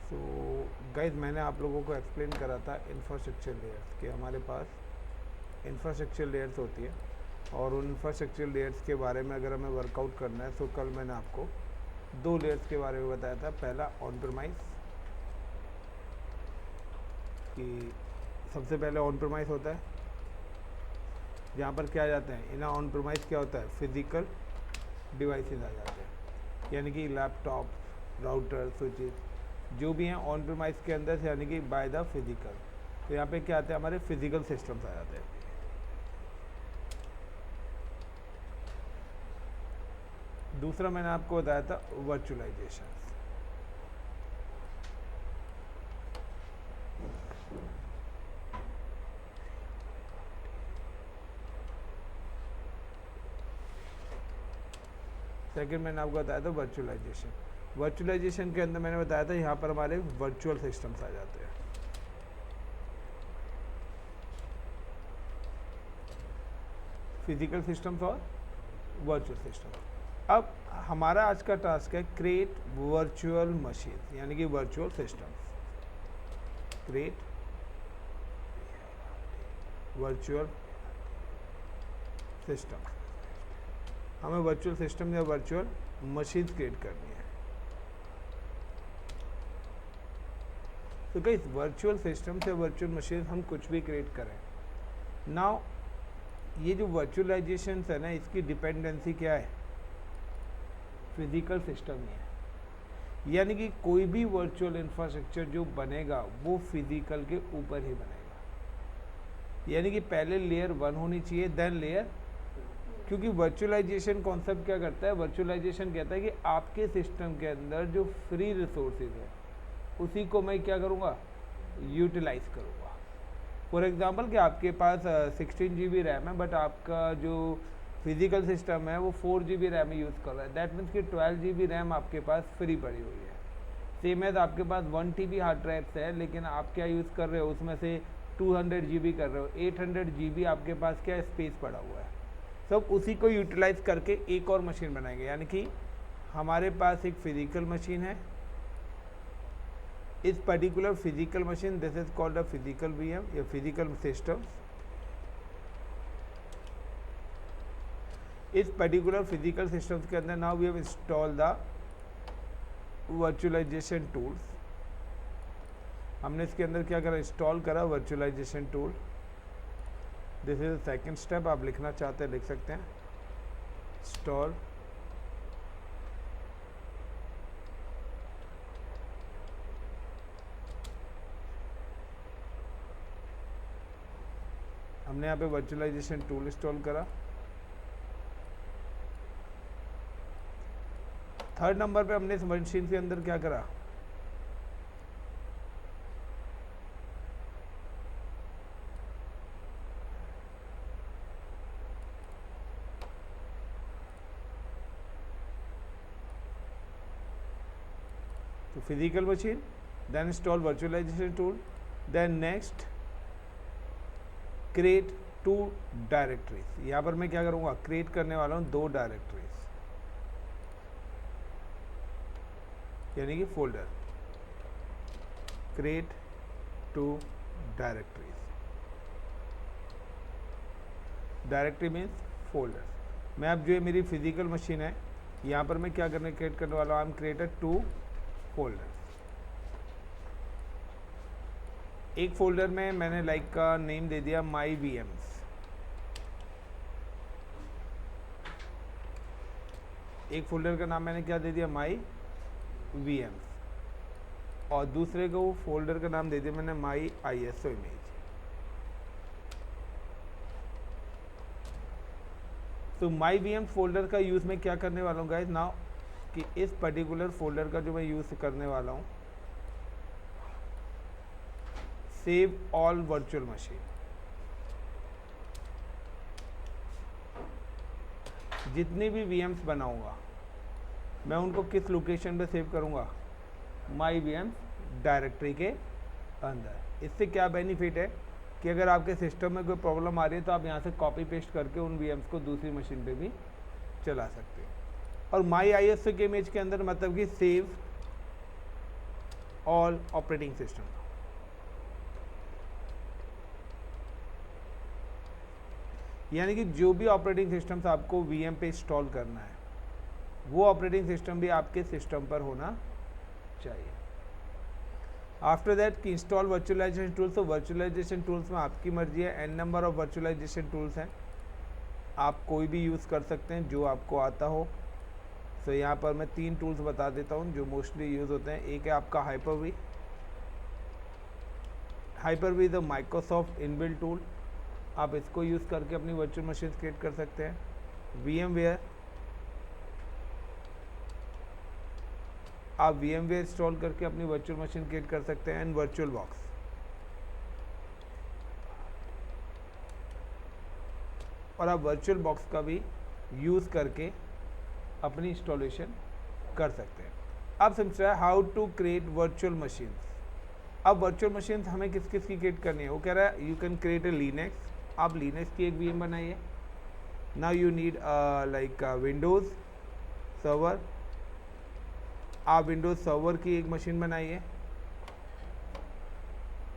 So guys, मैंने आप लोगों को एक्सप्लेन करा था इंफ्रास्ट्रक्चर लेयर्स कि हमारे पास इंफ्रास्ट्रक्चर लेयर्स होती है और उन इंफ्रास्ट्रक्चर लेयर्स के बारे में अगर हमें वर्कआउट करना है तो कल मैंने आपको दो लेयर्स के बारे में बताया था। पहला ऑन प्रेमाइज, कि सबसे पहले ऑन प्रेमाइज होता है जहाँ पर क्या आ जाते हैं, इन ऑन प्रेमाइज क्या होता है, फिजिकल डिवाइसेस आ जाते हैं, यानी कि लैपटॉप, राउटर, स्विचेस जो भी हैं ऑन प्रेमाइज के अंदर से, यानी कि बाय द फिजिकल। तो यहाँ पे क्या आते हैं, हमारे फिजिकल सिस्टम्स आ जाते हैं। दूसरा मैंने आपको बताया था वर्चुअलाइजेशन। सेकंड मैंने आपको बताया था वर्चुअलाइजेशन। वर्चुअलाइजेशन के अंदर मैंने बताया था यहाँ पर हमारे वर्चुअल सिस्टम्स आ जाते हैं। फिजिकल सिस्टम्स और वर्चुअल सिस्टम। अब हमारा आज का टास्क है क्रिएट वर्चुअल मशीन, यानी कि virtual systems. Create virtual system. हमें वर्चुअल सिस्टम या वर्चुअल मशीन क्रिएट करनी है। तो गाइस, वर्चुअल सिस्टम से वर्चुअल मशीन हम कुछ भी क्रिएट करें। नाउ ये जो वर्चुअलाइजेशन है ना, इसकी डिपेंडेंसी क्या है, फिजिकल सिस्टम ही है। यानी कि कोई भी वर्चुअल इंफ्रास्ट्रक्चर जो बनेगा वो फिजिकल के ऊपर ही बनेगा। यानी कि पहले लेयर 1 होनी चाहिए, देन लेयर, क्योंकि वर्चुअलाइजेशन कॉन्सेप्ट क्या करता है, वर्चुअलाइजेशन कहता है कि आपके सिस्टम के अंदर जो फ्री रिसोर्सेज है उसी को मैं क्या करूँगा, यूटिलाइज करूँगा। फॉर एग्जांपल कि आपके पास 16 GB रैम है, बट आपका जो फिजिकल सिस्टम है वो 4 GB रैम यूज़ कर रहा है। दैट मीन्स कि 12 GB रैम आपके पास फ्री पड़ी हुई है। सेम एज आपके पास 1 TB हार्ड ड्राइव्स है, लेकिन आप क्या यूज़ कर रहे हो, उसमें से 200 GB कर रहे हो, 800 GB आपके पास क्या स्पेस पड़ा हुआ है। सब उसी को यूटिलाइज करके एक और मशीन बनाएंगे। यानी कि हमारे पास एक फिजिकल मशीन है, इस particular physical machine, this is called a physical VM या फिजिकल सिस्टम। इस पर्टिकुलर फिजिकल सिस्टम्स के अंदर now we have install the virtualization tools. हमने इसके अंदर क्या करा, इंस्टॉल करा virtualization tool. This is the second step. आप लिखना चाहते हैं लिख सकते हैं, इंस्टॉल हमने यहाँ पे वर्चुअलाइजेशन टूल इंस्टॉल करा। थर्ड नंबर पे हमने इस मशीन के अंदर क्या करा, तो physical machine, then install virtualization tool, then next create 2 directories. यहाँ पर मैं क्या करूँगा, क्रिएट करने वाला हूँ 2 डायरेक्टरीज, यानी कि folder. Create 2 directories. Directory means folder. मैं अब जो ये मेरी फिजिकल मशीन है, यहाँ पर मैं क्या क्रिएट करने वाला हूँ, आई एम क्रिएटेड 2 फोल्डर। एक फोल्डर में मैंने लाइक का नेम दे दिया माई VMs। एक फोल्डर का नाम मैंने क्या दे दिया, माई VMs, और दूसरे को फोल्डर का नाम दे दिया मैंने माई ISO इमेज। तो माई VMs फोल्डर का यूज़ मैं क्या करने वाला हूँ गाइस नाउ, कि इस पर्टिकुलर फोल्डर का जो मैं यूज़ करने वाला हूँ, सेव ऑल वर्चुअल मशीन। जितनी भी VMs बनाऊंगा मैं उनको किस लोकेशन पे सेव करूंगा, माई VMs डायरेक्टरी के अंदर। इससे क्या बेनिफिट है कि अगर आपके सिस्टम में कोई प्रॉब्लम आ रही है तो आप यहाँ से कॉपी पेस्ट करके उन VMs को दूसरी मशीन पे भी चला सकते हैं। और माई ISO के इमेज के अंदर मतलब कि सेव ऑल ऑपरेटिंग सिस्टम। यानी कि जो भी ऑपरेटिंग सिस्टम्स आपको वीएम पे इंस्टॉल करना है वो ऑपरेटिंग सिस्टम भी आपके सिस्टम पर होना चाहिए। आफ्टर दैट कि इंस्टॉल वर्चुअलाइजेशन टूल्स, तो वर्चुअलाइजेशन टूल्स में आपकी मर्जी है, n number of virtualization tools हैं, आप कोई भी यूज़ कर सकते हैं जो आपको आता हो। तो यहाँ पर मैं 3 टूल्स बता देता हूँ जो मोस्टली यूज़ होते हैं। एक है आपका Hyper-V. Hyper-V is a Microsoft inbuilt tool, आप इसको यूज़ करके अपनी वर्चुअल मशीन क्रिएट कर सकते हैं। VMware, आप VMware इंस्टॉल करके अपनी वर्चुअल मशीन क्रिएट कर सकते हैं। एंड वर्चुअल बॉक्स, और आप वर्चुअल बॉक्स का भी यूज़ करके अपनी इंस्टॉलेशन कर सकते हैं। अब समझा how to create virtual machines. अब वर्चुअल मशीन्स हमें किस किस की क्रिएट करनी है, वो कह रहा है you can create a Linux, आप लिनक्स की एक VM बनाइए। Now you need like Windows server, आप विंडोज़ सर्वर की एक मशीन बनाइए।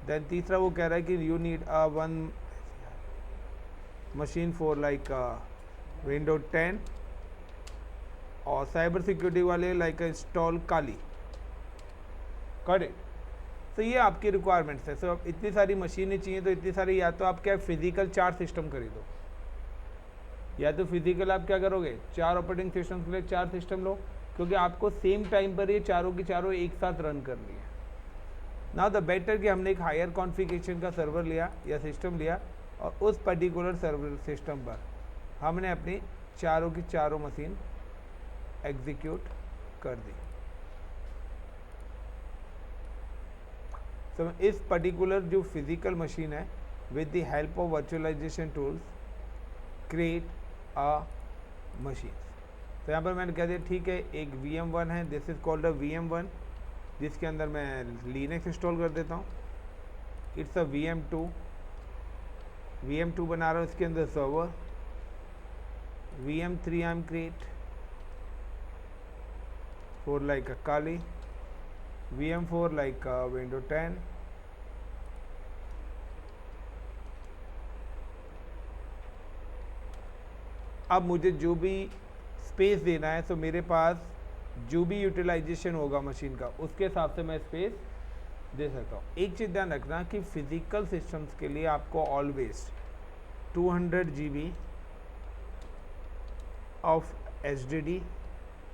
देन तीसरा वो कह रहा है कि you need one machine for like Windows 10, और साइबर सिक्योरिटी वाले like install Kali. Got it. तो ये आपकी रिक्वायरमेंट्स है। सो अब इतनी सारी मशीनें चाहिए, तो इतनी सारी, या तो आप क्या फिजिकल 4 सिस्टम खरीदो, या तो फिजिकल आप क्या करोगे 4 ऑपरेटिंग सिस्टम के लिए 4 सिस्टम लो, क्योंकि आपको सेम टाइम पर ये चारों की चारों एक साथ रन करनी है। नाउ द बेटर कि हमने एक हायर कॉन्फ़िगरेशन का सर्वर लिया या सिस्टम लिया, और उस पर्टिकुलर सर्वर सिस्टम पर हमने अपनी चारों की चारों मशीन एग्जीक्यूट कर दी। तो इस पर्टिकुलर जो फिजिकल मशीन है, with the help of virtualization tools create a machine. तो यहाँ पर मैंने कह दिया ठीक है, एक VM1 है, this is called a VM1, जिसके अंदर मैं लिनक्स इंस्टॉल कर देता हूँ। इट्स अ VM2 बना रहा हूँ, इसके अंदर server. VM3 I am create for like a Kali, VM4 like Windows 10, अब मुझे जो भी स्पेस देना है, तो मेरे पास जो भी यूटिलाइजेशन होगा मशीन का, उसके हिसाब से मैं स्पेस दे सकता हूँ। एक चीज़ ध्यान रखना कि फिजिकल सिस्टम्स के लिए आपको ऑलवेज 200 GB ऑफ HDD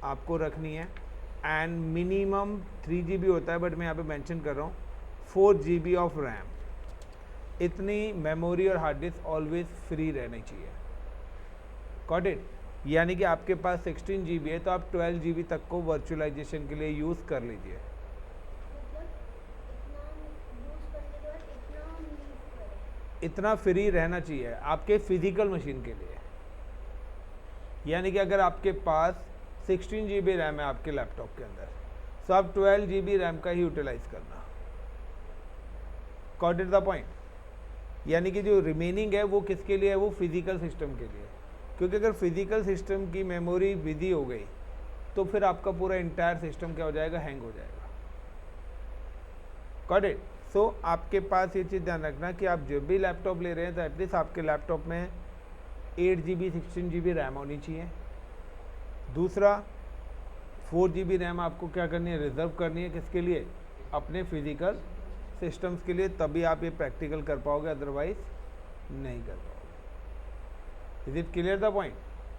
आपको रखनी है, एंड मिनिमम 3 GB होता है, बट मैं यहाँ पे मेंशन कर रहा हूँ 4 GB ऑफ रैम। इतनी मेमोरी और हार्ड डिस्क ऑलवेज फ्री रहनी चाहिए। Got it. यानी कि आपके पास 16 GB है, तो आप 12 GB तक को वर्चुअलाइजेशन के लिए यूज़ कर लीजिए। इतना फ्री रहना चाहिए आपके फिजिकल मशीन के लिए। यानी कि अगर आपके पास 16 GB रैम है आपके लैपटॉप के अंदर, तो आप 12 GB रैम का ही यूटिलाइज करना। Got it the point. यानी कि जो रिमेनिंग है वो किसके लिए है, वो फिजिकल सिस्टम के लिए। क्योंकि अगर फिजिकल सिस्टम की मेमोरी बिजी हो गई, तो फिर आपका पूरा इंटायर सिस्टम क्या हो जाएगा, हैंग हो जाएगा। Got it. सो आपके पास ये चीज़ ध्यान रखना कि आप जब भी लैपटॉप ले रहे हैं, तो एटलीस्ट आपके लैपटॉप में 8 GB 16 GB रैम होनी चाहिए। दूसरा 4 GB रैम आपको क्या करनी है, रिजर्व करनी है, किसके लिए, अपने फिजिकल सिस्टम्स के लिए। तभी आप ये प्रैक्टिकल कर पाओगे, अदरवाइज नहीं कर पाओगे। Is it clear the point.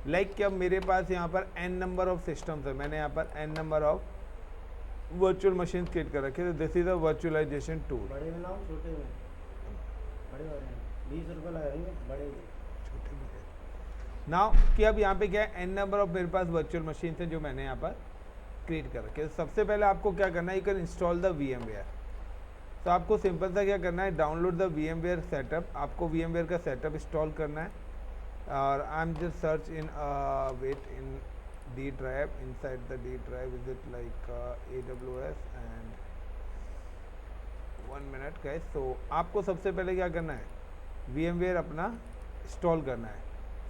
Like कि अब मेरे पास यहाँ पर n नंबर ऑफ सिस्टम्स है, मैंने यहाँ पर n number of virtual machine create कर रखे, तो this is a virtualization tool. बड़े में नाम छोटे में, बड़े वाले 20 रुपये लगाएंगे, बड़े छोटे में नाउ कि अब यहाँ पे क्या है, n नंबर ऑफ मेरे पास वर्चुअल मशीन है जो मैंने यहाँ पर क्रिएट कर रखे। सबसे पहले आपको क्या करना है, you can install the VMware। तो आपको सिंपल सा क्या करना है, डाउनलोड द VMware सेटअप। आपको VMware का सेटअप इंस्टॉल करना है, और I am just search in wait in D drive, inside the D drive is it like AWS, and 1 minute guys। तो आपको सबसे पहले क्या करना है, VMware अपना इंस्टॉल करना है।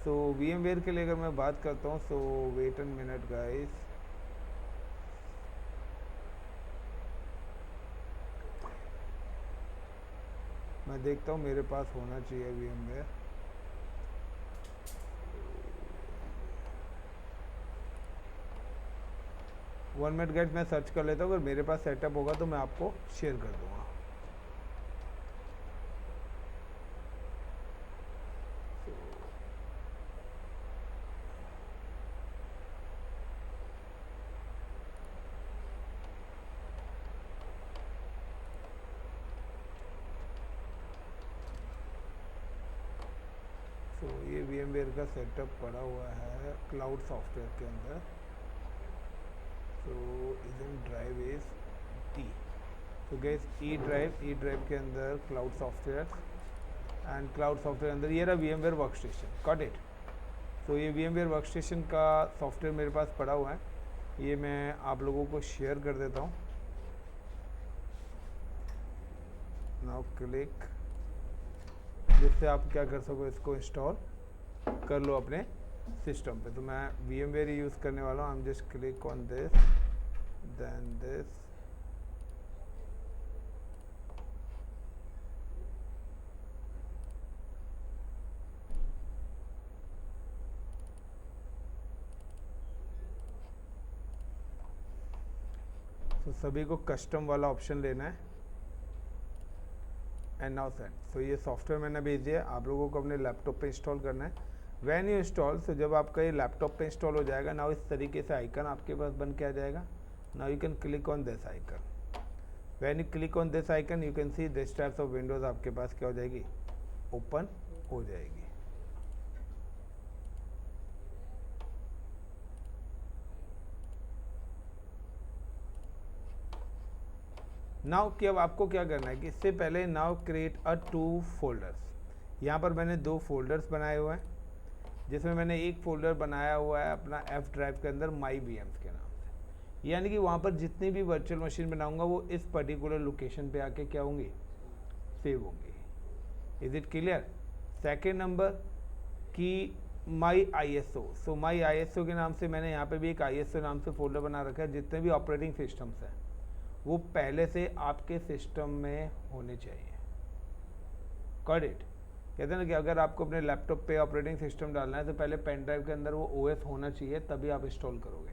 सो VMware के लिए अगर मैं बात करता हूँ, सो वेट एन मिनट गाइस। मैं देखता हूँ मेरे पास होना चाहिए VMware। वन मिनट गाइस, मैं सर्च कर लेता हूँ, अगर मेरे पास सेटअप होगा तो मैं आपको शेयर कर दूँगा। तो ये VMware का सेटअप पड़ा हुआ है क्लाउड सॉफ्टवेयर के अंदर। तो इजन ड्राइव इज टी। तो गैस ई ड्राइव के अंदर cloud software, and cloud software अंदर ये रहा VMware वर्कस्टेशन। Got it. तो ये VMware वर्कस्टेशन का सॉफ्टवेयर मेरे पास पड़ा हुआ है, ये मैं आप लोगों को शेयर कर देता हूँ। नाउ क्लिक, जिससे आप क्या कर सको, इसको इंस्टॉल कर लो अपने सिस्टम पे। तो मैं VMware ही यूज़ करने वाला हूँ। I am just click on this, then this, तो सभी को कस्टम वाला ऑप्शन लेना है, एंड नाउ सेंड। सो ये सॉफ्टवेयर मैंने भेज दिया, आप लोगों को अपने लैपटॉप पे इंस्टॉल करना है। व्हेन यू इंस्टॉल, तो जब आपका ये लैपटॉप पे इंस्टॉल हो जाएगा, नाउ इस तरीके से आइकन आपके पास बन के आ जाएगा। Now you can click on this icon. When you click on this icon, you can see this types of Windows आपके पास क्या हो जाएगी, ओपन हो जाएगी। नाउ कि अब आपको क्या करना है कि इससे पहले नाउ क्रिएट अ 2 फोल्डर्स। यहाँ पर मैंने 2 फोल्डर्स बनाए हुए हैं, जिसमें मैंने एक फोल्डर बनाया हुआ है अपना F ड्राइव के अंदर माई VMs के नाम से। यानी कि वहाँ पर जितनी भी वर्चुअल मशीन बनाऊंगा वो इस पर्टिकुलर लोकेशन पे आके क्या होंगी, सेव होंगी। Is it clear. Second number कि माई ISO। सो माई ISO के नाम से मैंने यहाँ पे भी एक ISO नाम से फोल्डर बना रखा है। जितने भी ऑपरेटिंग सिस्टम्स हैं वो पहले से आपके सिस्टम में होने चाहिए। Got it. कहते हैं ना कि अगर आपको अपने लैपटॉप पे ऑपरेटिंग सिस्टम डालना है तो पहले पेन ड्राइव के अंदर वो OS होना चाहिए, तभी आप इंस्टॉल करोगे।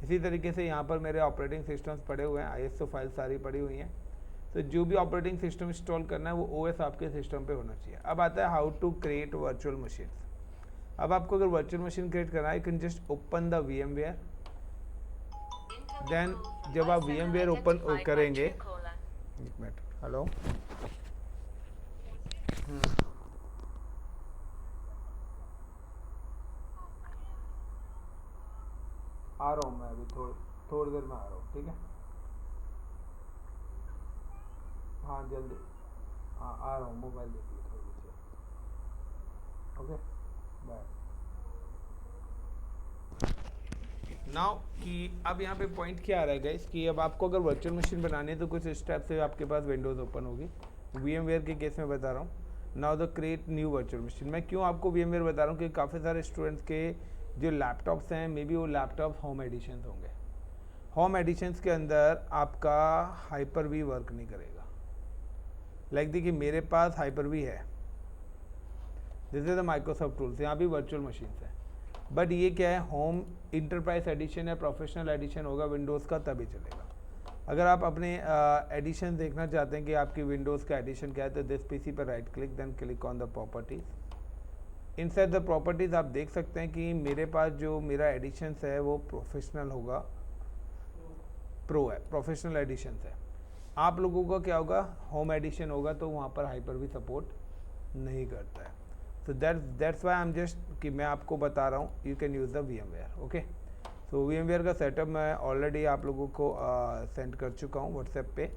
इसी तरीके से यहाँ पर मेरे ऑपरेटिंग सिस्टम्स पड़े हुए हैं, ISO फाइल सारी पड़ी हुई हैं। तो जो भी ऑपरेटिंग सिस्टम इंस्टॉल करना है वो OS आपके सिस्टम पे होना चाहिए। अब आता है how to create virtual machine. अब आपको अगर वर्चुअल मशीन क्रिएट करना है, you can just open the VMware। Then जब आप VMware ओपन करेंगे, एक मिनट, हेलो, आ रहा हूँ मैं अभी, थोड़ी देर में आ रहा हूँ, ठीक है। हाँ जल्दी, हाँ आ रहा हूँ, मोबाइल देख लो थोड़ी देर। Okay bye. नाउ कि अब यहाँ पे पॉइंट क्या आ रहा है गाइस कि अब आपको अगर वर्चुअल मशीन बनानी है तो कुछ स्टेप से आपके पास विंडोज़ ओपन होगी। VMware के केस में बता रहा हूँ। Now the create new virtual machine. मैं क्यों आपको VMware बता रहा हूँ कि काफ़ी सारे स्टूडेंट्स के जो लैपटॉप्स हैं, मे बी वो लैपटॉप होम एडिशंस होंगे। होम एडिशंस के अंदर आपका Hyper-V वर्क नहीं करेगा। लाइक देखिए मेरे पास Hyper-V है, this is the Microsoft tools, यहाँ भी वर्चुअल मशीन है। बट ये क्या है, होम इंटरप्राइज एडिशन या प्रोफेशनल एडिशन होगा विंडोज़ का, तभी चलेगा। अगर आप अपने एडिशन देखना चाहते हैं कि आपकी विंडोज़ का एडिशन क्या है, तो दिस PC पर right click, then click on the properties. Inside the properties आप देख सकते हैं कि मेरे पास जो मेरा एडिशन है वो प्रोफेशनल होगा, प्रो है, प्रोफेशनल एडिशन है। आप लोगों का क्या होगा, होम एडिशन होगा, तो वहाँ पर Hyper-V सपोर्ट नहीं करता है। So that's why I am just कि मैं आपको बता रहा हूँ, you can use the VMware। Okay, so VMware का सेटअप मैं ऑलरेडी आप लोगों को सेंड कर चुका हूँ व्हाट्सएप पे।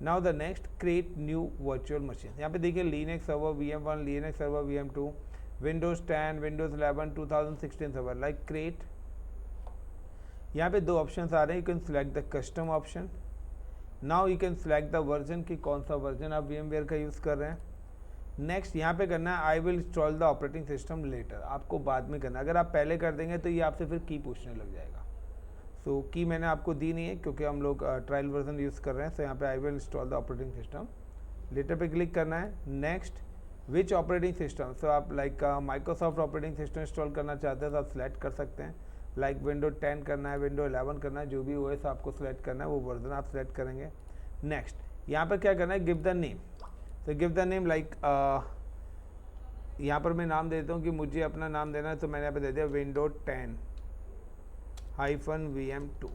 Now the next, create new virtual machine. यहाँ पे देखिए Linux server VM1, Linux server VM2, Windows 10, Windows 11, 2016 server, like create. यहाँ पे 2 ऑप्शन आ रहे हैं, you can select the custom option. Now you can select the version कि कौन सा वर्जन आप VMware का यूज़ कर रहे हैं। नेक्स्ट यहाँ पे करना है I will install the operating system later, आपको बाद में करना है। अगर आप पहले कर देंगे तो ये आपसे फिर की पूछने लग जाएगा। सो की मैंने आपको दी नहीं है क्योंकि हम लोग ट्रायल वर्जन यूज़ कर रहे हैं। सो यहाँ पे I will install the operating system later पे क्लिक करना है। Next which operating system, so आप like Microsoft operating system install करना चाहते हैं तो आप सिलेक्ट कर सकते हैं। लाइक विंडो 10 करना है, विंडो 11 करना है, जो भी ओएस आपको सिलेक्ट करना है वो वर्जन आप सिलेक्ट करेंगे। नेक्स्ट यहाँ पर क्या करना है, गिव द नेम, तो गिव द नेम लाइक यहाँ पर मैं नाम देता हूँ कि मुझे अपना नाम देना है, तो मैंने यहाँ पे दे दिया विंडो 10-VM2।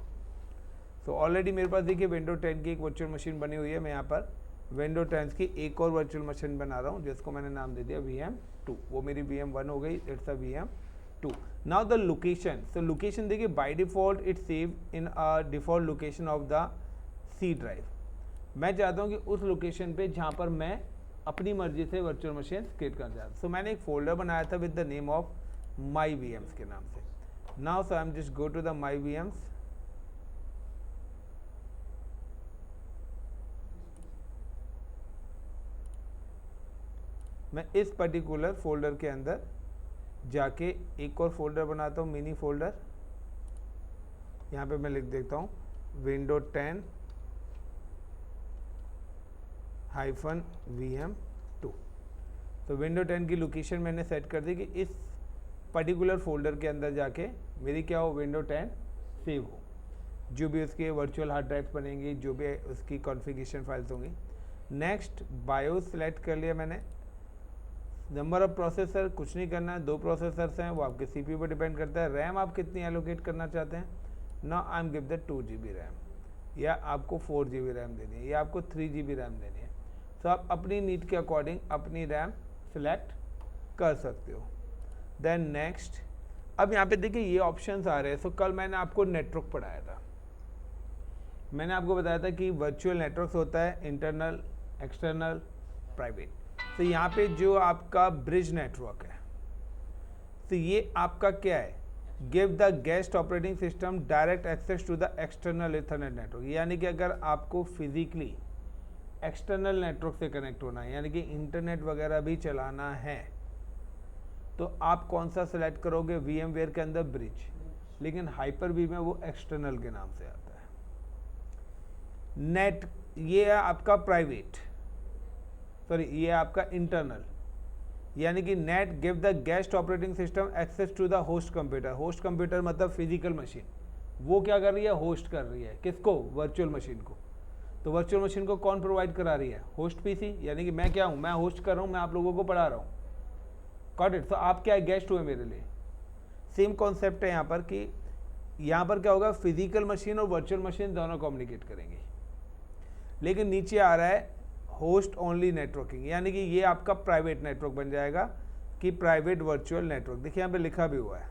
सो ऑलरेडी मेरे पास देखिए विंडो 10 की एक वर्चुअल मशीन बनी हुई है। मैं यहाँ पर विंडो 10 की एक और वर्चुअल मशीन बना रहा हूँ जिसको मैंने नाम दे दिया VM2। वो मेरी VM1 हो गई, it's a VM2। Now the location, so location देखिए by default it save in a default location of the C drive. मैं चाहता हूँ कि उस लोकेशन पे जहाँ पर मैं अपनी मर्जी से वर्चुअल मशीन क्रिएट करना चाहता हूँ। सो मैंने एक फोल्डर बनाया था with the name of my VMs के नाम से। Now so I am just go to the my VMs। मैं इस पर्टिकुलर फोल्डर के अंदर जाके एक और फोल्डर बनाता हूँ, मिनी फोल्डर। यहाँ पे मैं लिख देता हूँ विंडो 10-VM2। तो विंडो 10 की लोकेशन मैंने सेट कर दी कि इस पर्टिकुलर फोल्डर के अंदर जाके मेरी क्या हो, विंडो 10 सेव हो। जो भी उसके वर्चुअल हार्ड ड्राइव्स बनेंगी, जो भी उसकी कॉन्फ़िगरेशन फाइल्स होंगी। नेक्स्ट बायोस सेलेक्ट कर लिया मैंने। नंबर ऑफ प्रोसेसर कुछ नहीं करना है, 2 प्रोसेसर्स हैं, वो आपके CPU पर डिपेंड करता है। रैम आप कितनी एलोकेट करना चाहते हैं। Now I M give the 2 GB RAM, या आपको 4 GB रैम देनी है, या आपको 3 GB रैम देनी है। तो आप अपनी नीड के अकॉर्डिंग अपनी रैम सेलेक्ट कर सकते हो। देन नेक्स्ट, अब यहाँ पे देखिए ये ऑप्शंस आ रहे हैं। सो कल मैंने आपको नेटवर्क पढ़ाया था। मैंने आपको बताया था कि वर्चुअल नेटवर्क होता है इंटरनल, एक्सटर्नल, प्राइवेट। तो यहाँ पे जो आपका ब्रिज नेटवर्क है, तो ये आपका क्या है, give the guest operating system direct access to the external ethernet network. यानी कि अगर आपको फिजिकली एक्सटर्नल नेटवर्क से कनेक्ट होना है, यानी कि इंटरनेट वगैरह भी चलाना है, तो आप कौन सा सेलेक्ट करोगे, VMware के अंदर ब्रिज। लेकिन Hyper-V में वो एक्सटर्नल के नाम से आता है। नेट ये है आपका प्राइवेट, सॉरी ये आपका इंटरनल, यानी कि net give the guest operating system access to the host computer. Host computer मतलब फिजिकल मशीन, वो क्या कर रही है, होस्ट कर रही है किसको, वर्चुअल मशीन को। तो वर्चुअल मशीन को कौन प्रोवाइड करा रही है, होस्ट PC। यानी कि मैं क्या हूँ, मैं होस्ट कर रहा हूँ, मैं आप लोगों को पढ़ा रहा हूँ। Got it. तो आप क्या गेस्ट हुए मेरे लिए। सेम कॉन्सेप्ट है यहाँ पर कि यहाँ पर क्या होगा, फिजिकल मशीन और वर्चुअल मशीन दोनों कम्युनिकेट करेंगे। लेकिन नीचे आ रहा है होस्ट ओनली नेटवर्किंग, यानी कि ये आपका प्राइवेट नेटवर्क बन जाएगा कि प्राइवेट वर्चुअल नेटवर्क। देखिए यहाँ पे लिखा भी हुआ है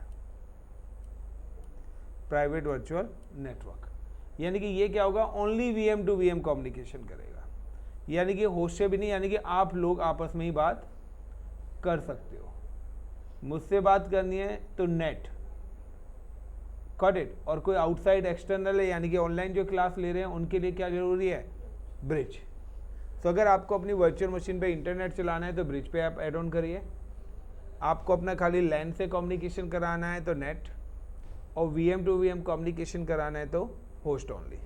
प्राइवेट वर्चुअल नेटवर्क, यानी कि ये क्या होगा, only VM to VM communication करेगा। यानी कि होस्ट से भी नहीं, यानी कि आप लोग आपस में ही बात कर सकते हो। मुझसे बात करनी है तो नेट, गॉट इट। और कोई आउटसाइड एक्सटर्नल है, यानी कि ऑनलाइन जो क्लास ले रहे हैं उनके लिए क्या जरूरी है, ब्रिज। तो अगर आपको अपनी वर्चुअल मशीन पे इंटरनेट चलाना है तो ब्रिज पे आप ऐड ऑन करिए। आपको अपना खाली लैन से कम्युनिकेशन कराना है तो नेट, और VM टू VM कम्युनिकेशन कराना है तो होस्ट ओनली।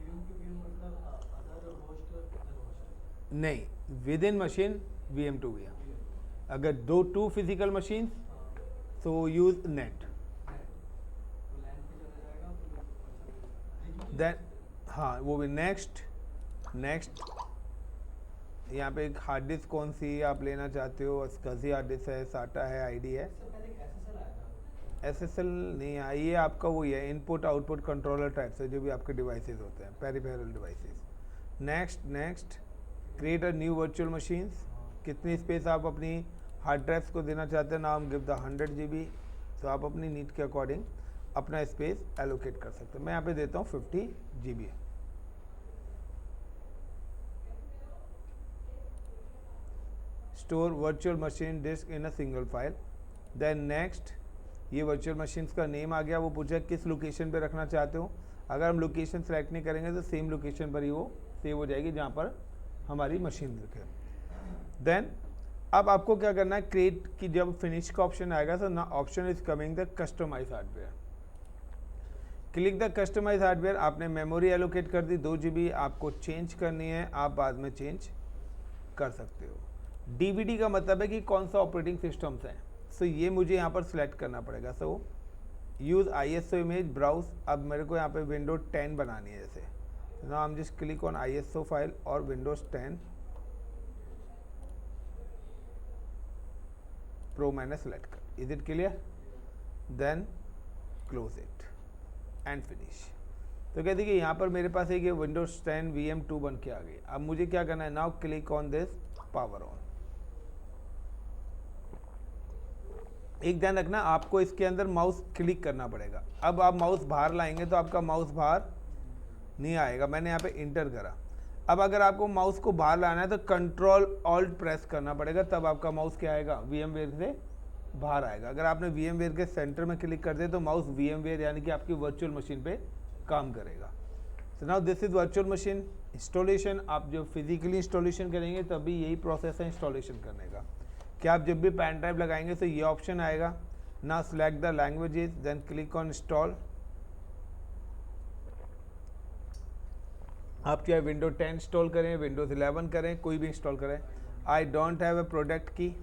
नहीं, within machine VM to VM। अगर 2 फिजिकल मशीन तो यूज नेट। देन हाँ वो भी। नेक्स्ट यहाँ पे एक हार्ड डिस्क कौन सी आप लेना चाहते हो, SCSI हार्ड डिस्क है, SATA है, ID है। SSL नहीं है, ये आपका वही है इनपुट आउटपुट कंट्रोलर टाइप से, जो भी आपके डिवाइसेस होते हैं, peripheral devices. Next create a new virtual machines. कितनी स्पेस आप अपनी हार्ड ड्राइव्स को देना चाहते हैं, नाम गिव द 100 GB। तो आप अपनी नीड के अकॉर्डिंग अपना स्पेस एलोकेट कर सकते हैं। मैं यहाँ पे देता हूँ 50 GB। Store virtual machine disk in a single file. Then next, ये वर्चुअल मशीन्स का नेम आ गया। वो पूछा किस लोकेशन पे रखना चाहते हो। अगर हम लोकेशन सेलेक्ट नहीं करेंगे तो सेम लोकेशन पर ही वो सेव हो जाएगी जहाँ पर हमारी मशीन रखे। देन अब आपको क्या करना है, क्रिएट की जब फिनिश का ऑप्शन आएगा तो ना option is coming the customise hardware. Click the customise hardware. आपने मेमोरी एलोकेट कर दी 2 GB, आपको चेंज करनी है, आप बाद में चेंज कर सकते हो। DVD का मतलब है कि कौन सा ऑपरेटिंग सिस्टम्स हैं। सो ये मुझे यहाँ पर सिलेक्ट करना पड़ेगा। So use ISO image browse. अब मेरे को यहाँ पे विंडो 10 बनानी है जैसे, now I am just click on ISO file और विंडोज 10 प्रो मैंने सेलेक्ट कर। Is it clear? Then close it and finish. तो क्या देखिए यहाँ पर मेरे पास एक विंडोज 10 VM2 बन के आ गई। अब मुझे क्या करना है, now click on this power on. एक ध्यान रखना, आपको इसके अंदर माउस क्लिक करना पड़ेगा। अब आप माउस बाहर लाएंगे तो आपका माउस बाहर नहीं आएगा। मैंने यहाँ पे इंटर करा। अब अगर आपको माउस को बाहर लाना है तो कंट्रोल ऑल्ट प्रेस करना पड़ेगा, तब आपका माउस क्या आएगा, VMware से बाहर आएगा। अगर आपने VMware के सेंटर में क्लिक कर दिया तो माउस VMware यानी कि आपकी वर्चुअल मशीन पे काम करेगा। So now this is virtual machine installation. आप जब फिजिकली इंस्टॉलेशन करेंगे तभी यही प्रोसेस है इंस्टॉलेशन करने का, कि आप जब भी पेन ड्राइव लगाएंगे तो ये ऑप्शन आएगा। Now select the languages, then click on install. आप चाहे विंडो 10 इंस्टॉल करें, विंडोज 11 करें, कोई भी इंस्टॉल करें। I don't have a product की।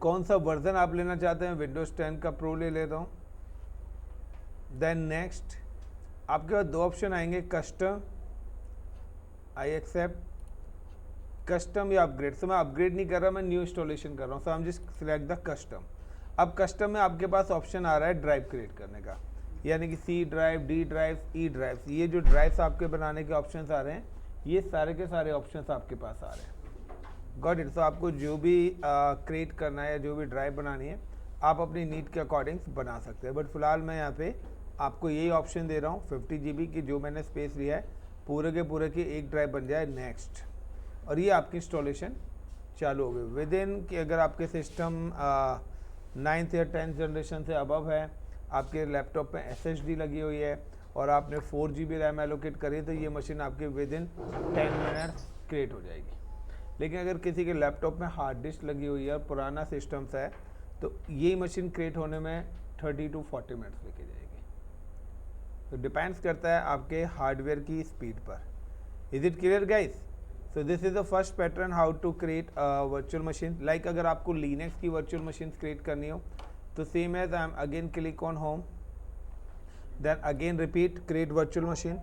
कौन सा वर्जन आप लेना चाहते हैं, विंडोज 10 का प्रो ले लेता हूँ। देन नेक्स्ट, आपके पास दो ऑप्शन आएंगे, कस्टम, आई एक्सेप्ट, कस्टम या अपग्रेड। सो मैं अपग्रेड नहीं कर रहा, मैं न्यू इंस्टॉलेशन कर रहा हूँ। सो हम जस्ट सिलेक्ट द कस्टम। अब कस्टम में आपके पास ऑप्शन आ रहा है ड्राइव क्रिएट करने का, यानी कि C drive, D drive, E drive. ये जो ड्राइव्स आपके बनाने के ऑप्शंस आ रहे हैं, ये सारे के सारे ऑप्शंस आपके पास आ रहे हैं। Got it. सो आपको जो भी क्रिएट करना है या जो भी ड्राइव बनानी है, आप अपनी नीड के अकॉर्डिंग बना सकते हैं। बट फिलहाल मैं यहाँ पे आपको यही ऑप्शन दे रहा हूँ 50 GB की, जो मैंने स्पेस लिया है पूरे के पूरे की एक ड्राइव बन जाए। नेक्स्ट, और ये आपकी इंस्टॉलेशन चालू हो गई विद इन कि अगर आपके सिस्टम 9th या 10th जनरेशन से अबव है, आपके लैपटॉप में SSD लगी हुई है और आपने 4 GB रैम एलोकेट करी, तो ये मशीन आपकी विद इन 10 मिनट्स क्रिएट हो जाएगी। लेकिन अगर किसी के लैपटॉप में हार्ड डिस्क लगी हुई है और पुराना सिस्टम्स है, तो ये मशीन क्रिएट होने में 30 to 40 मिनट्स लेके जाएगी। तो डिपेंड्स करता है आपके हार्डवेयर की स्पीड पर। Is it clear guys? So this is the first pattern how to create virtual machine. Like अगर आपको लिनक्स की वर्चुअल मशीन क्रिएट करनी हो तो same as I am again click on home, then again repeat create virtual machine,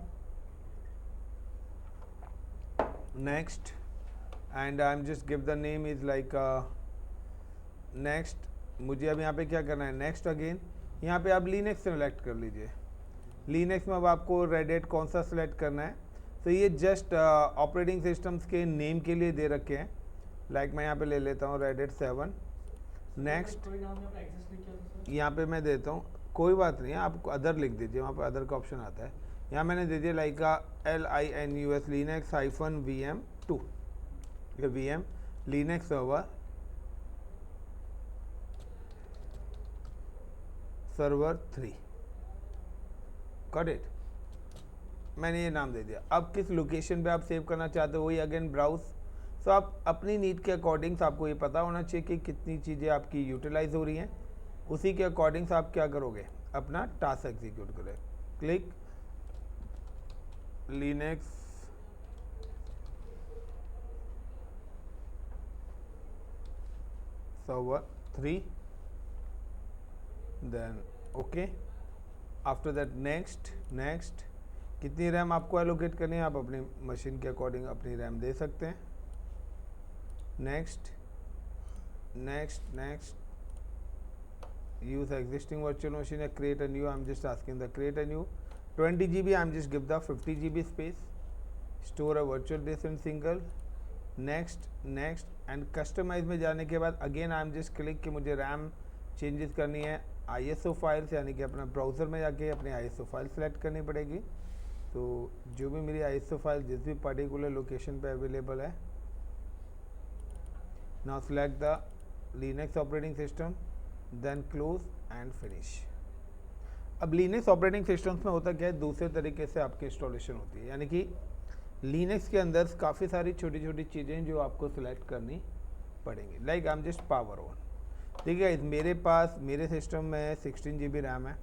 next, and I am just give the name is like next. मुझे अब यहाँ पे क्या करना है, नेक्स्ट अगेन। यहाँ पे आप लिनक्स सेलेक्ट कर लीजिए। लिनक्स में अब आपको रेड हैट कौन सा सिलेक्ट करना है, तो ये जस्ट ऑपरेटिंग सिस्टम्स के नेम के लिए दे रखे हैं। लाइक मैं यहाँ पे ले लेता हूँ रेड हैट 7। नेक्स्ट, यहाँ पे मैं देता हूँ, कोई बात नहीं है, आप अदर लिख दीजिए, वहाँ पे अदर का ऑप्शन आता है। यहाँ मैंने दे दिया लाइक LINUX लिनक्स -VM2 या VM Linux server 3। Got it, मैंने ये नाम दे दिया। अब किस लोकेशन पे आप सेव करना चाहते हो, वही अगेन ब्राउज। सो आप अपनी नीड के अकॉर्डिंग्स, आपको ये पता होना चाहिए कि कितनी चीज़ें आपकी यूटिलाइज हो रही हैं, उसी के अकॉर्डिंग्स आप क्या करोगे, अपना टास्क एग्जीक्यूट करें। Click Linux server 3, then okay. After that next, कितनी रैम आपको एलोकेट करनी है, आप अपनी मशीन के अकॉर्डिंग अपनी रैम दे सकते हैं। Next, use existing virtual machine या create a new. I am just asking the create a new 20 GB। I am just give the 50 GB space. Store a virtual disk in single. Next, and customize में जाने के बाद again I am just click कि मुझे RAM changes करनी है। ISO files यानी कि अपना ब्राउज़र में जाके अपनी ISO फाइल सेलेक्ट करनी पड़ेगी। तो जो भी मेरी ISO फाइल जिस भी पर्टिकुलर लोकेशन पे अवेलेबल है, now select the Linux operating system, then close and finish. अब लिनक्स ऑपरेटिंग सिस्टम्स में होता क्या है, दूसरे तरीके से आपकी इंस्टॉलेशन होती है, यानी कि लिनक्स के अंदर काफ़ी सारी छोटी छोटी चीज़ें जो आपको सिलेक्ट करनी पड़ेंगी। Like I am just power on. ठीक है, मेरे पास मेरे सिस्टम में 16 GB रैम है।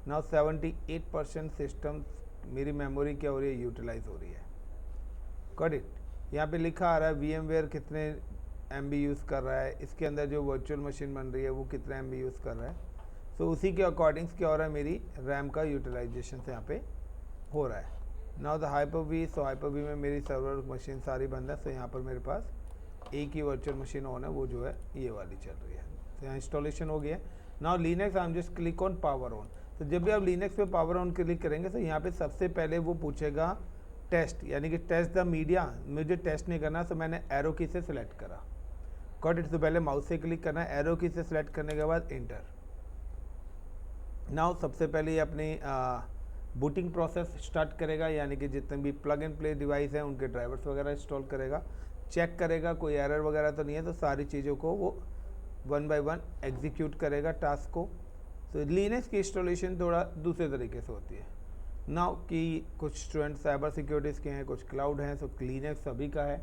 नाउ 78% सिस्टम मेरी मेमोरी क्या हो रही है, यूटिलाइज हो रही है। Got it. यहाँ पे लिखा आ रहा है VMware कितने MB यूज़ कर रहा है, इसके अंदर जो वर्चुअल मशीन बन रही है वो कितने MB यूज़ कर रहा है। सो उसी के अकॉर्डिंग्स क्या हो रहा है, मेरी रैम का यूटिलाइजेशन से यहाँ पे हो रहा है। Now the Hyper-V, so Hyper-V में मेरी सर्वर मशीन सारी बंद है। सो यहाँ पर मेरे पास एक ही वर्चुअल मशीन ऑन है, वो जो है ये वाली चल रही है। तो यहाँ इंस्टॉलेशन हो गया। Now Linux I am just click on power on. तो जब भी आप लिनक्स पे पावर ऑन क्लिक करेंगे तो यहाँ पे सबसे पहले वो पूछेगा टेस्ट, यानी कि टेस्ट द मीडिया। मुझे टेस्ट नहीं करना, तो मैंने एरो की से सिलेक्ट करा। Got it. तो पहले माउस से क्लिक करना है, एरो की से सिलेक्ट करने के बाद इंटर। नाउ सबसे पहले ये अपनी बूटिंग प्रोसेस स्टार्ट करेगा, यानी कि जितने भी प्लग एंड प्ले डिवाइस हैं उनके ड्राइवर्स वगैरह इंस्टॉल करेगा, चेक करेगा कोई एरर वगैरह तो नहीं है, तो सारी चीज़ों को वो 1 बाय 1 एग्जीक्यूट करेगा टास्क को। तो लिनक्स की इंस्टॉलेशन थोड़ा दूसरे तरीके से होती है। नाउ कि कुछ स्टूडेंट साइबर सिक्योरिटीज़ के हैं, कुछ क्लाउड हैं, सो लिनक्स सभी का है।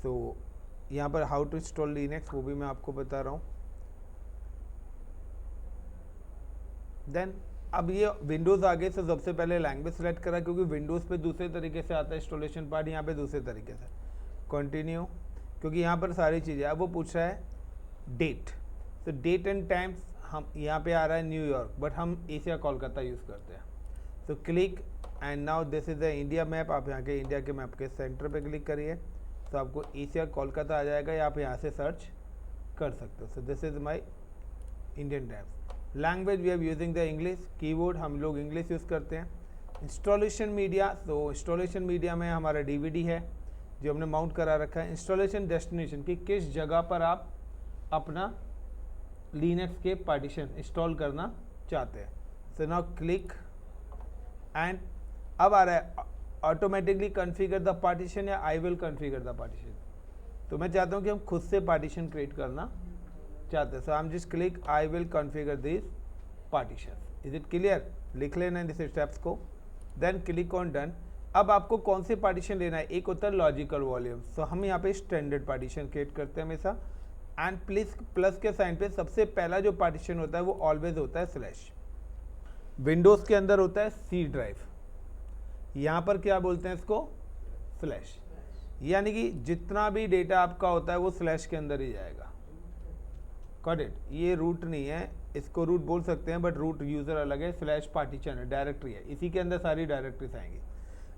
सो यहाँ पर हाउ टू इंस्टॉल लिनक्स वो भी मैं आपको बता रहा हूँ। देन अब ये विंडोज़ आ गए, तो सबसे पहले लैंग्वेज सेलेक्ट करा, क्योंकि विंडोज़ पे दूसरे तरीके से आता है इंस्टॉलेशन पार्ट, यहाँ पे दूसरे तरीके से। कंटिन्यू, क्योंकि यहाँ पर सारी चीज़ें। अब वो पूछ रहा है डेट, तो डेट एंड टाइम्स हम यहाँ पे आ रहा है न्यूयॉर्क, बट हम एशिया कोलकाता यूज़ करते हैं। तो click and now this is the India map. आप यहाँ के इंडिया के मैप के सेंटर पे क्लिक करिए, तो आपको एशिया कोलकाता आ जाएगा, या आप यहाँ से सर्च कर सकते हो। So this is my Indian times. Language we are using the English, keyboard हम लोग इंग्लिश यूज़ करते हैं। इंस्टॉलेशन मीडिया, तो इंस्टॉलेशन मीडिया में हमारा DVD है जो हमने माउंट करा रखा है। इंस्टॉलेशन डेस्टिनेशन कि किस जगह पर आप अपना लिनक्स के पार्टीशन इंस्टॉल करना चाहते हैं। सो नाउ क्लिक एंड अब आ रहा है ऑटोमेटिकली कॉन्फ़िगर द पार्टीशन या आई विल कॉन्फ़िगर द पार्टीशन। तो मैं चाहता हूँ कि हम खुद से पार्टीशन क्रिएट करना चाहते हैं। So I am just click I will configure this partition. Is it clear? लिख लेना इन दिस स्टेप्स को, देन क्लिक ऑन डन। अब आपको कौन से पार्टीशन लेना है, एक होता है लॉजिकल वॉल्यूम, तो हम यहाँ पे स्टैंडर्ड पार्टीशन क्रिएट करते हैं हमेशा। एंड प्लस के साइन पे सबसे पहला जो पार्टीशन होता है वो ऑलवेज होता है स्लैश। विंडोज़ के अंदर होता है सी ड्राइव, यहाँ पर क्या बोलते हैं इसको, स्लैश। यानी कि जितना भी डेटा आपका होता है वो स्लैश के अंदर ही जाएगा। Got it. ये रूट नहीं है, इसको रूट बोल सकते हैं, बट रूट यूज़र अलग है, स्लैश पार्टीशन है, डायरेक्टरी है, इसी के अंदर सारी डायरेक्टरीज आएंगी।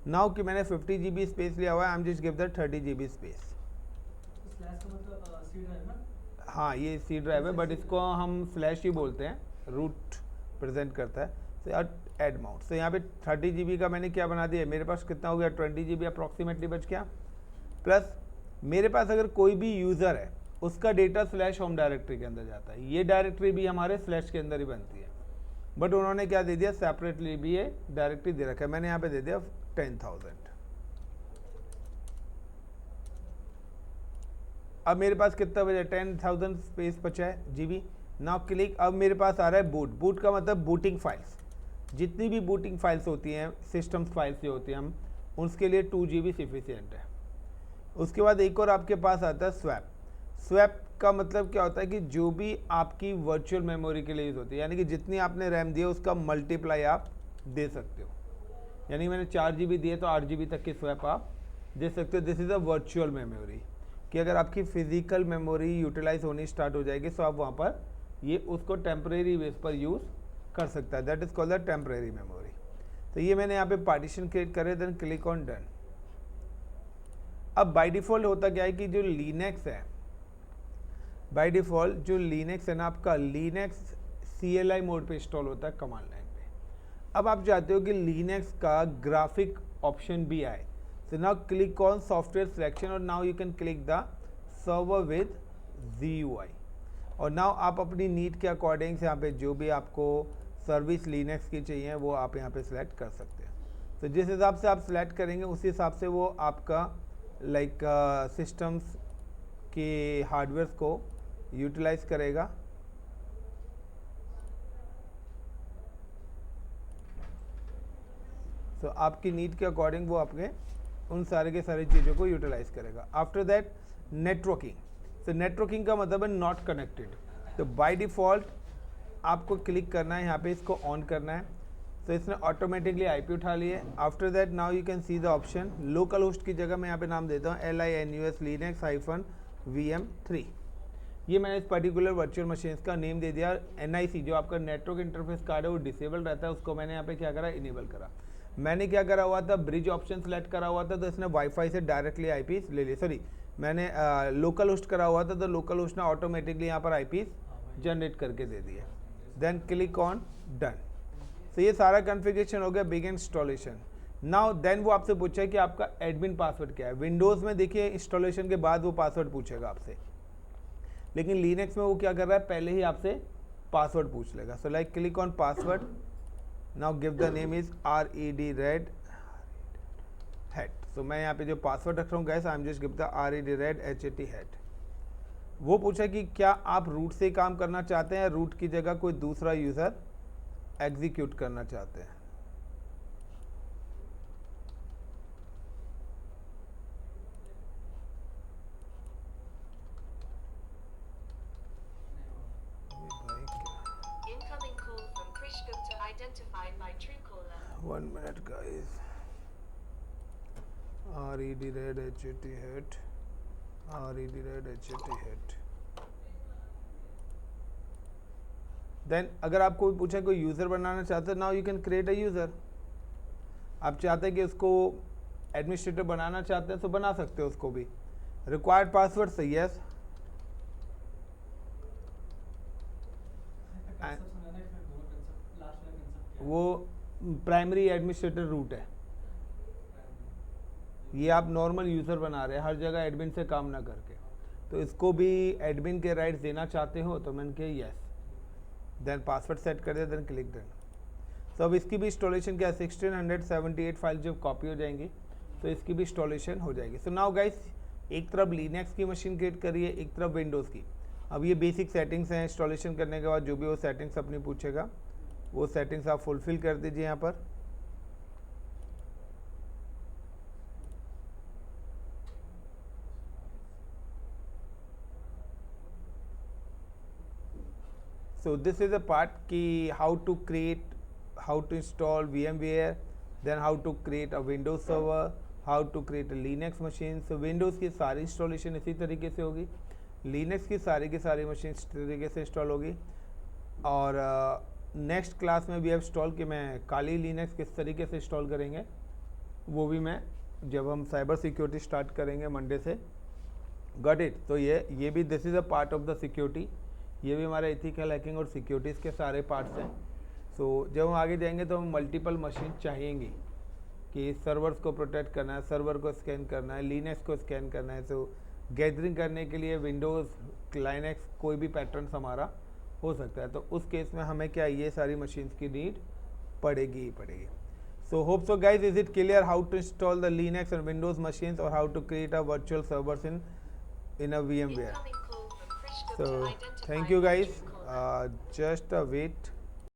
नाउ कि मैंने 50 GB स्पेस लिया हुआ है, आई am just give that 30 GB space. हाँ, ये सी ड्राइव है, बट इसको हम स्लैश ही बोलते हैं, रूट प्रेजेंट करता है। तो एड माउंट, तो यहाँ पे 30 GB का मैंने क्या बना दिया, मेरे पास कितना हो गया, 20 GB अप्रॉक्सीमेटली बच गया। प्लस मेरे पास अगर कोई भी यूज़र है उसका डेटा स्लैश होम डायरेक्टरी के अंदर जाता है, ये डायरेक्टरी भी हमारे स्लैश के अंदर ही बनती है, बट उन्होंने क्या दे दिया, सेपरेटली भी ये डायरेक्टरी दे रखा है। मैंने यहाँ पे दे दिया 10,000। अब मेरे पास कितना बचा, 10,000 स्पेस बचा है GB। नाउ क्लिक, अब मेरे पास आ रहा है बूट। बूट का मतलब बूटिंग फाइल्स, जितनी भी बूटिंग फाइल्स होती हैं, सिस्टम्स फाइल्स जो होती हैं, हम उसके लिए 2 GB सफिशिएंट है। उसके बाद एक और आपके पास आता है स्वैप। स्वैप का मतलब क्या होता है कि जो भी आपकी वर्चुअल मेमोरी के लिए यूज़ होती है, यानी कि जितनी आपने रैम दी है उसका मल्टीप्लाई आप दे सकते हो। यानी मैंने 4 GB दिए तो 8 GB तक की स्वैप आप दे सकते हो। This is a virtual memory, कि अगर आपकी फिजिकल मेमोरी यूटिलाइज होनी स्टार्ट हो जाएगी तो आप वहाँ पर ये उसको टेम्परेरी बेस पर यूज़ कर सकता है, that is called the temporary memory. तो ये मैंने यहाँ पे पार्टीशन क्रिएट करे, देन क्लिक ऑन डन। अब बाय डिफ़ॉल्ट होता क्या है कि जो लिनक्स है, बाय डिफ़ॉल्ट जो लिनक्स है ना आपका, लिनक्स CLI मोड पे इंस्टॉल होता है कमांड लाइन पे। अब आप चाहते हो कि लिनक्स का ग्राफिक ऑप्शन भी आए, so now click on software selection और now you can click the server with GUI। और now आप अपनी नीड के अकॉर्डिंग यहाँ पे जो भी आपको सर्विस लिनक्स की चाहिए वो आप यहाँ पे सिलेक्ट कर सकते हैं। तो जिस हिसाब से आप सिलेक्ट करेंगे उसी हिसाब से वो आपका लाइक सिस्टम्स के हार्डवेयर को यूटिलाइज करेगा। तो आपकी नीड के अकॉर्डिंग वो आपके उन सारे के सारी चीज़ों को यूटिलाइज करेगा। आफ्टर दैट नेटवर्किंग, तो नेटवर्किंग का मतलब है नॉट कनेक्टेड। तो बाय डिफ़ॉल्ट आपको क्लिक करना है यहाँ पे, इसको ऑन करना है। तो इसने ऑटोमेटिकली आईपी उठा लिए। After that now you can see the option local host की जगह मैं यहाँ पे नाम देता हूँ LINUS Linux-VM3। ये मैंने इस पर्टिकुलर वर्चुअल मशीन्स का नेम दे दिया। NIC जो आपका नेटवर्क इंटरफेस कार्ड है वो डिसेबल रहता है, उसको मैंने यहाँ पे क्या करा, इनेबल करा। मैंने क्या करा हुआ था, ब्रिज ऑप्शन सेलेक्ट करा हुआ था, तो इसने वाईफाई से डायरेक्टली आईपीस ले लिए। सॉरी, मैंने लोकल होस्ट करा हुआ था, तो लोकल होस्ट ने ऑटोमेटिकली यहाँ पर आईपीस जनरेट करके दे दिए। Then click on done. तो ये सारा कॉन्फ़िगरेशन हो गया, बिग इंस्टॉलेशन। नाउ देन वो आपसे पूछा है कि आपका एडमिन पासवर्ड क्या है। विंडोज़ में देखिए इंस्टॉलेशन के बाद वो पासवर्ड पूछेगा आपसे, लेकिन लिनक्स में वो क्या कर रहा है, पहले ही आपसे पासवर्ड पूछ लेगा। So like click on password, now give the name is RED hat। तो मैं यहाँ पे जो पासवर्ड रख रहा हूँ gas, I am just give the RED hat। वो पूछा कि क्या आप रूट से काम करना चाहते हैं या रूट की जगह कोई दूसरा यूज़र एग्जीक्यूट करना चाहते हैं। Incoming call from Krish Gupta identified by Truecaller. 1 minute guys, RED hat। देन अगर आपको पूछा कोई यूज़र बनाना चाहते हैं, now you can create a user. आप चाहते हैं कि उसको एडमिनिस्ट्रेटर बनाना चाहते हैं तो बना सकते हो उसको भी। रिक्वायर्ड पासवर्ड से यस, वो प्राइमरी एडमिनिस्ट्रेटर रूट है। ये आप नॉर्मल यूज़र बना रहे हैं हर जगह एडमिन से काम ना करके, तो इसको भी एडमिन के राइट्स देना चाहते हो तो मैंने कहा यस। देन पासवर्ड सेट कर दिया, देन क्लिक डन। तो अब इसकी भी इंस्टॉलेशन क्या है, 1678 फाइल जब कॉपी हो जाएंगी तो इसकी भी इंस्टॉलेशन हो जाएगी। सो नाउ गाइस, एक तरफ लिनक्स की मशीन क्रिएट करिए, एक तरफ विंडोज़ की। अब ये बेसिक सेटिंग्स हैं, इंस्टॉलेशन करने के बाद जो भी वो सेटिंग्स अपनी पूछेगा वो सेटिंग्स आप फुलफिल कर दीजिए यहाँ पर। So this is a part कि how to install VMware, then how to create a Windows server, how to create a Linux machine। So Windows की सारी इंस्टॉलेशन इसी तरीके से होगी, Linux की सारी मशीन इस तरीके से इंस्टॉल होगी। और नेक्स्ट क्लास में भी अब इंस्टॉल कि मैं काली लिनक्स किस तरीके से इंस्टॉल करेंगे वो भी मैं जब हम साइबर सिक्योरिटी स्टार्ट करेंगे मंडे से। Got it. तो ये भी this is a part of the security, ये भी हमारे एथिकल हैकिंग और सिक्योरिटीज़ के सारे पार्ट्स हैं। सो जब हम आगे जाएंगे तो हम मल्टीपल मशीन चाहिएंगी कि सर्वर्स को प्रोटेक्ट करना है, सर्वर को स्कैन करना है, लिनक्स को स्कैन करना है। सो गैदरिंग करने के लिए विंडोज़ लाइनक्स कोई भी पैटर्न हमारा हो सकता है, तो उस केस में हमें क्या ये सारी मशीन्स की नीड पड़ेगी ही पड़ेगी। So hope so guys, is it clear how to install the Linux and Windows machines और how to create a virtual servers in a VMware। So thank you guys, just wait।